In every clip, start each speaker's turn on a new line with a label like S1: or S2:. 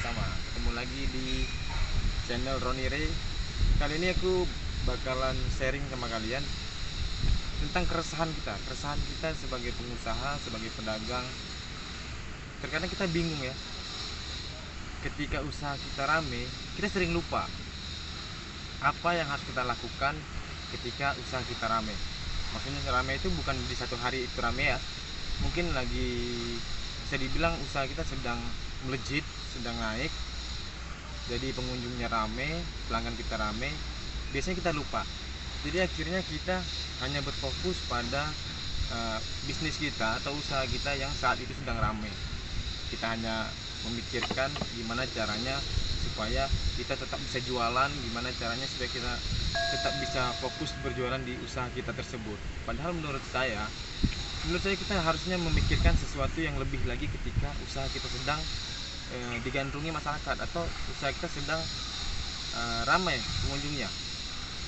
S1: bersama. Ketemu lagi di channel Roni Ray. Kali ini aku bakalan sharing sama kalian tentang keresahan kita sebagai pengusaha, sebagai pedagang. Terkadang kita bingung ya, ketika usaha kita rame, kita sering lupa apa yang harus kita lakukan ketika usaha kita rame. Maksudnya rame itu bukan di satu hari itu rame ya, mungkin lagi bisa dibilang usaha kita sedang melejit, sedang naik, jadi pengunjungnya rame, pelanggan kita rame, biasanya kita lupa. Jadi akhirnya kita hanya berfokus pada bisnis kita atau usaha kita yang saat itu sedang rame. Kita hanya memikirkan gimana caranya supaya kita tetap bisa jualan, gimana caranya supaya kita tetap bisa fokus berjualan di usaha kita tersebut. Padahal menurut saya kita harusnya memikirkan sesuatu yang lebih lagi ketika usaha kita sedang digandrungi masyarakat atau usaha kita sedang ramai pengunjungnya.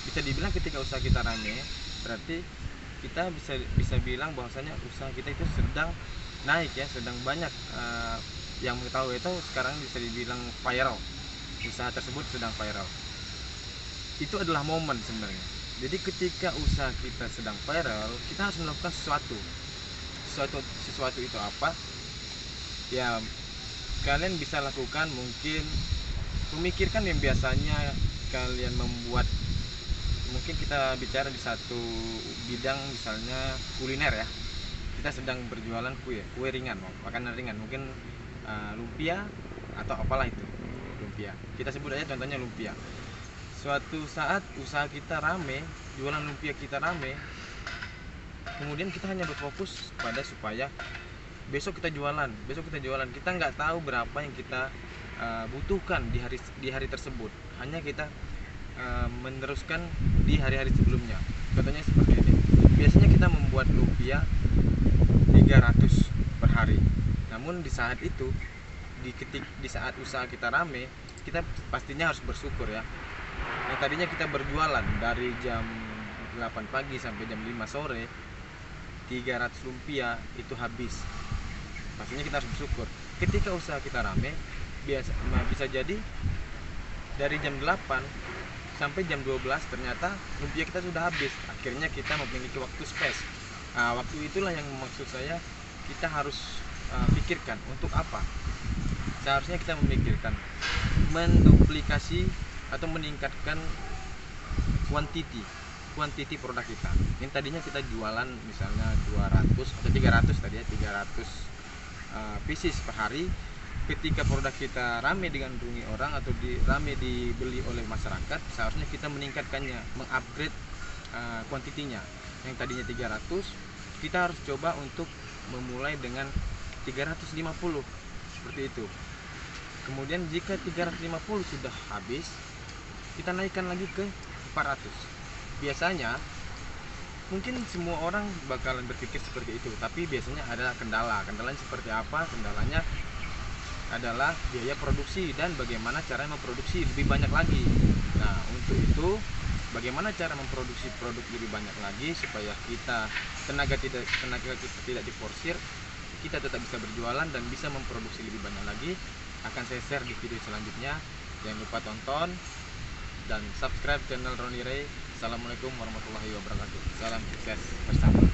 S1: Bisa dibilang ketika usaha kita ramai, berarti kita bisa bilang bahwasanya usaha kita itu sedang naik ya, sedang banyak yang mengetahui. Itu sekarang bisa dibilang viral, usaha tersebut sedang viral. Itu adalah momen sebenarnya. Jadi ketika usaha kita sedang viral, kita harus melakukan sesuatu itu apa ya. Kalian bisa lakukan, mungkin memikirkan yang biasanya kalian membuat. Mungkin kita bicara di satu bidang, misalnya kuliner ya, kita sedang berjualan kue ringan, makanan ringan, mungkin lumpia atau apalah itu, lumpia, kita sebut aja contohnya lumpia. Suatu saat usaha kita rame, jualan lumpia kita rame, kemudian kita hanya berfokus pada supaya besok kita jualan, kita nggak tahu berapa yang kita butuhkan di hari tersebut. Hanya kita meneruskan di hari-hari sebelumnya. Contohnya seperti ini. Biasanya kita membuat lumpia 300 per hari. Namun di saat itu, di saat usaha kita rame, kita pastinya harus bersyukur ya. Yang tadinya kita berjualan dari jam 8 pagi sampai jam 5 sore, 300 lumpia itu habis. Pastinya kita harus bersyukur. Ketika usaha kita rame, bisa jadi dari jam 8 sampai jam 12 ternyata lumpia kita sudah habis. Akhirnya kita memiliki waktu space. Waktu itulah yang maksud saya kita harus pikirkan untuk apa. Seharusnya kita memikirkan menduplikasi atau meningkatkan kuantiti produk kita. Yang tadinya kita jualan misalnya 200 atau 300 tadi ya, 300 pieces per hari. Ketika produk kita rame digandrungi orang atau rame dibeli oleh masyarakat, seharusnya kita meningkatkannya, mengupgrade kuantitinya. Yang tadinya 300, kita harus coba untuk memulai dengan 350, seperti itu. Kemudian jika 350 sudah habis, kita naikkan lagi ke 400. Biasanya mungkin semua orang bakalan berpikir seperti itu, tapi biasanya ada kendalanya seperti apa? Kendalanya adalah biaya produksi dan bagaimana cara memproduksi lebih banyak lagi. Nah, untuk itu bagaimana cara memproduksi produk lebih banyak lagi supaya tenaga kita tidak diforsir, kita tetap bisa berjualan dan bisa memproduksi lebih banyak lagi, akan saya share di video selanjutnya. Jangan lupa tonton dan subscribe channel Roni Ray. Assalamualaikum warahmatullahi wabarakatuh. Salam sukses bersama.